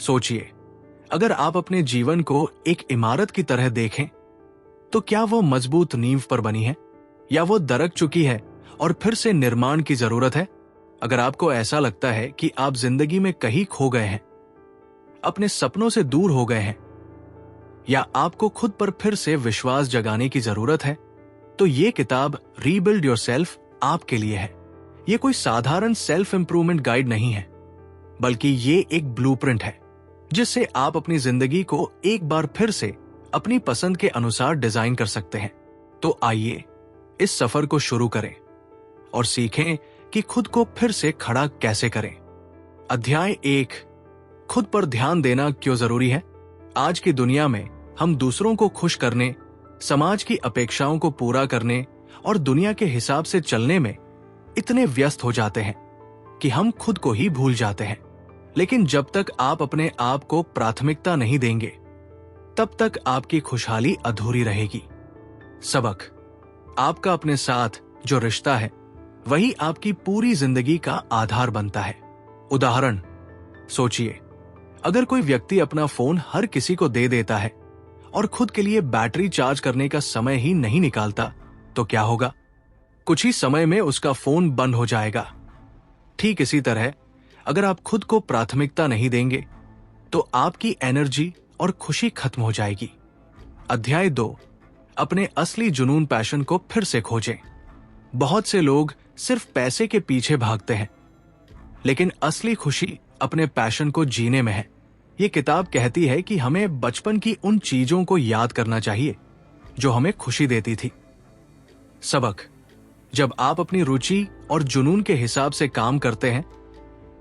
सोचिए, अगर आप अपने जीवन को एक इमारत की तरह देखें, तो क्या वो मजबूत नींव पर बनी है या वो दरक चुकी है और फिर से निर्माण की जरूरत है? अगर आपको ऐसा लगता है कि आप जिंदगी में कहीं खो गए हैं, अपने सपनों से दूर हो गए हैं, या आपको खुद पर फिर से विश्वास जगाने की जरूरत है, तो ये किताब रीबिल्ड योरसेल्फ आपके लिए है। ये कोई साधारण सेल्फ इंप्रूवमेंट गाइड नहीं है, बल्कि ये एक ब्लूप्रिंट है जिससे आप अपनी जिंदगी को एक बार फिर से अपनी पसंद के अनुसार डिजाइन कर सकते हैं। तो आइए इस सफर को शुरू करें और सीखें कि खुद को फिर से खड़ा कैसे करें। अध्याय 1, खुद पर ध्यान देना क्यों जरूरी है। आज की दुनिया में हम दूसरों को खुश करने, समाज की अपेक्षाओं को पूरा करने और दुनिया के हिसाब से चलने में इतने व्यस्त हो जाते हैं कि हम खुद को ही भूल जाते हैं। लेकिन जब तक आप अपने आप को प्राथमिकता नहीं देंगे, तब तक आपकी खुशहाली अधूरी रहेगी। सबक, आपका अपने साथ जो रिश्ता है वही आपकी पूरी जिंदगी का आधार बनता है। उदाहरण, सोचिए, अगर कोई व्यक्ति अपना फोन हर किसी को दे देता है और खुद के लिए बैटरी चार्ज करने का समय ही नहीं निकालता, तो क्या होगा? कुछ ही समय में उसका फोन बंद हो जाएगा। ठीक इसी तरह अगर आप खुद को प्राथमिकता नहीं देंगे, तो आपकी एनर्जी और खुशी खत्म हो जाएगी। अध्याय 2, अपने असली जुनून पैशन को फिर से खोजें। बहुत से लोग सिर्फ पैसे के पीछे भागते हैं, लेकिन असली खुशी अपने पैशन को जीने में है। ये किताब कहती है कि हमें बचपन की उन चीजों को याद करना चाहिए जो हमें खुशी देती थी। सबक, जब आप अपनी रुचि और जुनून के हिसाब से काम करते हैं,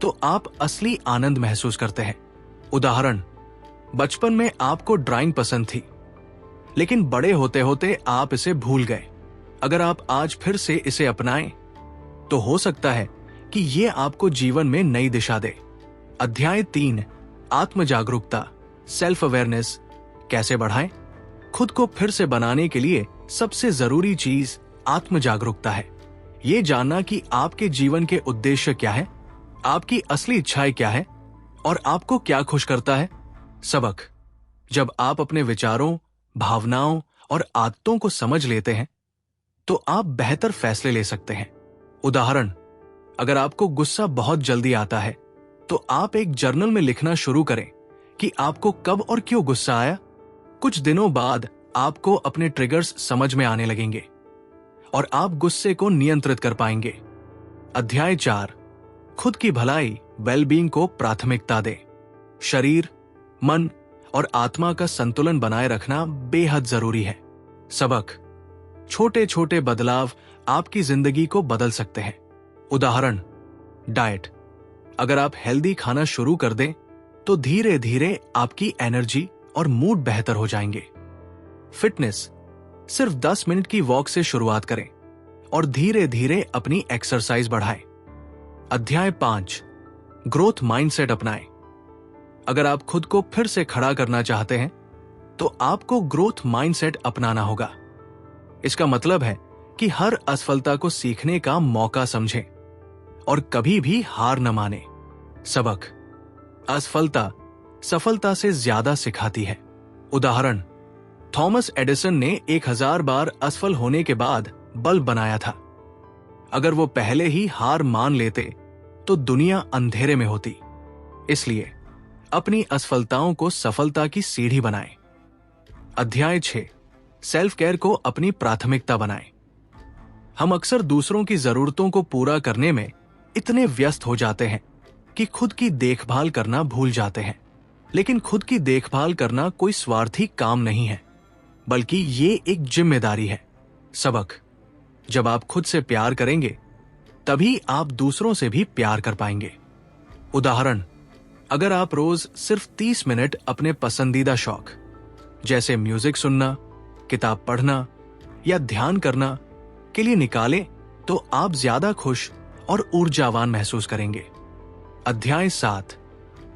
तो आप असली आनंद महसूस करते हैं। उदाहरण, बचपन में आपको ड्राइंग पसंद थी, लेकिन बड़े होते होते आप इसे भूल गए। अगर आप आज फिर से इसे अपनाएं, तो हो सकता है कि ये आपको जीवन में नई दिशा दे। अध्याय 3, आत्म जागरूकता, सेल्फ अवेयरनेस कैसे बढ़ाएं। खुद को फिर से बनाने के लिए सबसे जरूरी चीज आत्म जागरूकता है। ये जानना कि आपके जीवन के उद्देश्य क्या है, आपकी असली इच्छाएं क्या है और आपको क्या खुश करता है। सबक, जब आप अपने विचारों, भावनाओं और आदतों को समझ लेते हैं, तो आप बेहतर फैसले ले सकते हैं। उदाहरण, अगर आपको गुस्सा बहुत जल्दी आता है, तो आप एक जर्नल में लिखना शुरू करें कि आपको कब और क्यों गुस्सा आया। कुछ दिनों बाद आपको अपने ट्रिगर्स समझ में आने लगेंगे और आप गुस्से को नियंत्रित कर पाएंगे। अध्याय 4, खुद की भलाई, वेलबींग को प्राथमिकता दें। शरीर, मन और आत्मा का संतुलन बनाए रखना बेहद जरूरी है। सबक, छोटे छोटे बदलाव आपकी जिंदगी को बदल सकते हैं। उदाहरण, डाइट, अगर आप हेल्दी खाना शुरू कर दें, तो धीरे धीरे आपकी एनर्जी और मूड बेहतर हो जाएंगे। फिटनेस, सिर्फ 10 मिनट की वॉक से शुरुआत करें और धीरे धीरे अपनी एक्सरसाइज बढ़ाएं। अध्याय 5, ग्रोथ माइंडसेट अपनाएं। अगर आप खुद को फिर से खड़ा करना चाहते हैं, तो आपको ग्रोथ माइंडसेट अपनाना होगा। इसका मतलब है कि हर असफलता को सीखने का मौका समझें और कभी भी हार न माने। सबक, असफलता सफलता से ज्यादा सिखाती है। उदाहरण, थॉमस एडिसन ने 1000 बार असफल होने के बाद बल्ब बनाया था। अगर वो पहले ही हार मान लेते, तो दुनिया अंधेरे में होती। इसलिए अपनी असफलताओं को सफलता की सीढ़ी बनाएं। अध्याय 6, सेल्फ केयर को अपनी प्राथमिकता बनाएं। हम अक्सर दूसरों की जरूरतों को पूरा करने में इतने व्यस्त हो जाते हैं कि खुद की देखभाल करना भूल जाते हैं। लेकिन खुद की देखभाल करना कोई स्वार्थी काम नहीं है, बल्कि ये एक जिम्मेदारी है। सबक, जब आप खुद से प्यार करेंगे, तभी आप दूसरों से भी प्यार कर पाएंगे। उदाहरण, अगर आप रोज सिर्फ 30 मिनट अपने पसंदीदा शौक जैसे म्यूजिक सुनना, किताब पढ़ना या ध्यान करना के लिए निकालें, तो आप ज्यादा खुश और ऊर्जावान महसूस करेंगे। अध्याय 7,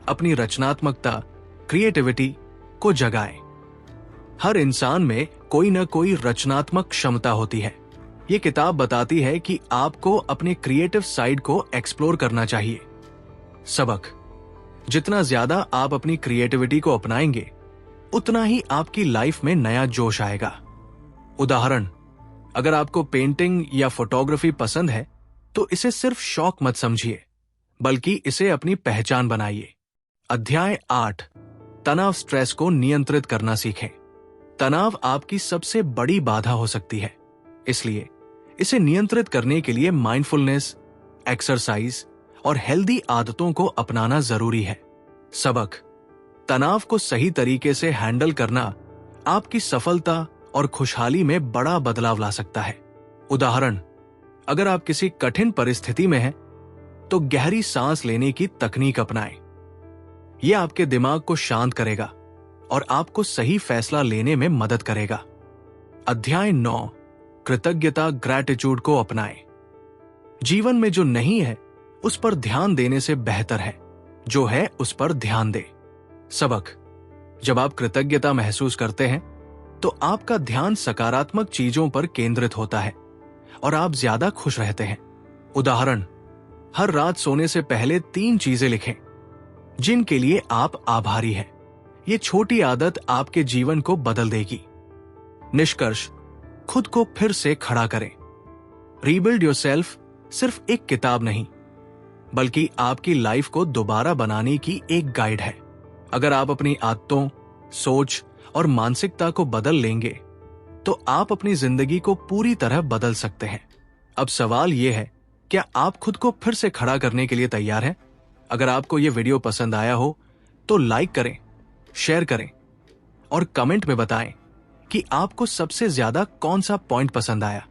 अपनी रचनात्मकता, क्रिएटिविटी को जगाएं। हर इंसान में कोई न कोई रचनात्मक क्षमता होती है। ये किताब बताती है कि आपको अपने क्रिएटिव साइड को एक्सप्लोर करना चाहिए। सबक, जितना ज्यादा आप अपनी क्रिएटिविटी को अपनाएंगे, उतना ही आपकी लाइफ में नया जोश आएगा। उदाहरण, अगर आपको पेंटिंग या फोटोग्राफी पसंद है तो इसे सिर्फ शौक मत समझिए, बल्कि इसे अपनी पहचान बनाइए। अध्याय 8, तनाव स्ट्रेस को नियंत्रित करना सीखें। तनाव आपकी सबसे बड़ी बाधा हो सकती है, इसलिए इसे नियंत्रित करने के लिए माइंडफुलनेस, एक्सरसाइज और हेल्दी आदतों को अपनाना जरूरी है। सबक, तनाव को सही तरीके से हैंडल करना आपकी सफलता और खुशहाली में बड़ा बदलाव ला सकता है। उदाहरण, अगर आप किसी कठिन परिस्थिति में हैं, तो गहरी सांस लेने की तकनीक अपनाएं। यह आपके दिमाग को शांत करेगा और आपको सही फैसला लेने में मदद करेगा। अध्याय 9, कृतज्ञता ग्रैटिट्यूड को अपनाएं। जीवन में जो नहीं है उस पर ध्यान देने से बेहतर है जो है उस पर ध्यान दे। सबक, जब आप कृतज्ञता महसूस करते हैं तो आपका ध्यान सकारात्मक चीजों पर केंद्रित होता है और आप ज्यादा खुश रहते हैं। उदाहरण, हर रात सोने से पहले 3 चीजें लिखें जिनके लिए आप आभारी हैं। ये छोटी आदत आपके जीवन को बदल देगी। निष्कर्ष, खुद को फिर से खड़ा करें। रीबिल्ड योरसेल्फ सिर्फ एक किताब नहीं, बल्कि आपकी लाइफ को दोबारा बनाने की एक गाइड है। अगर आप अपनी आदतों, सोच और मानसिकता को बदल लेंगे तो आप अपनी जिंदगी को पूरी तरह बदल सकते हैं। अब सवाल यह है, क्या आप खुद को फिर से खड़ा करने के लिए तैयार हैं? अगर आपको यह वीडियो पसंद आया हो तो लाइक करें, शेयर करें और कमेंट में बताएं कि आपको सबसे ज्यादा कौन सा पॉइंट पसंद आया।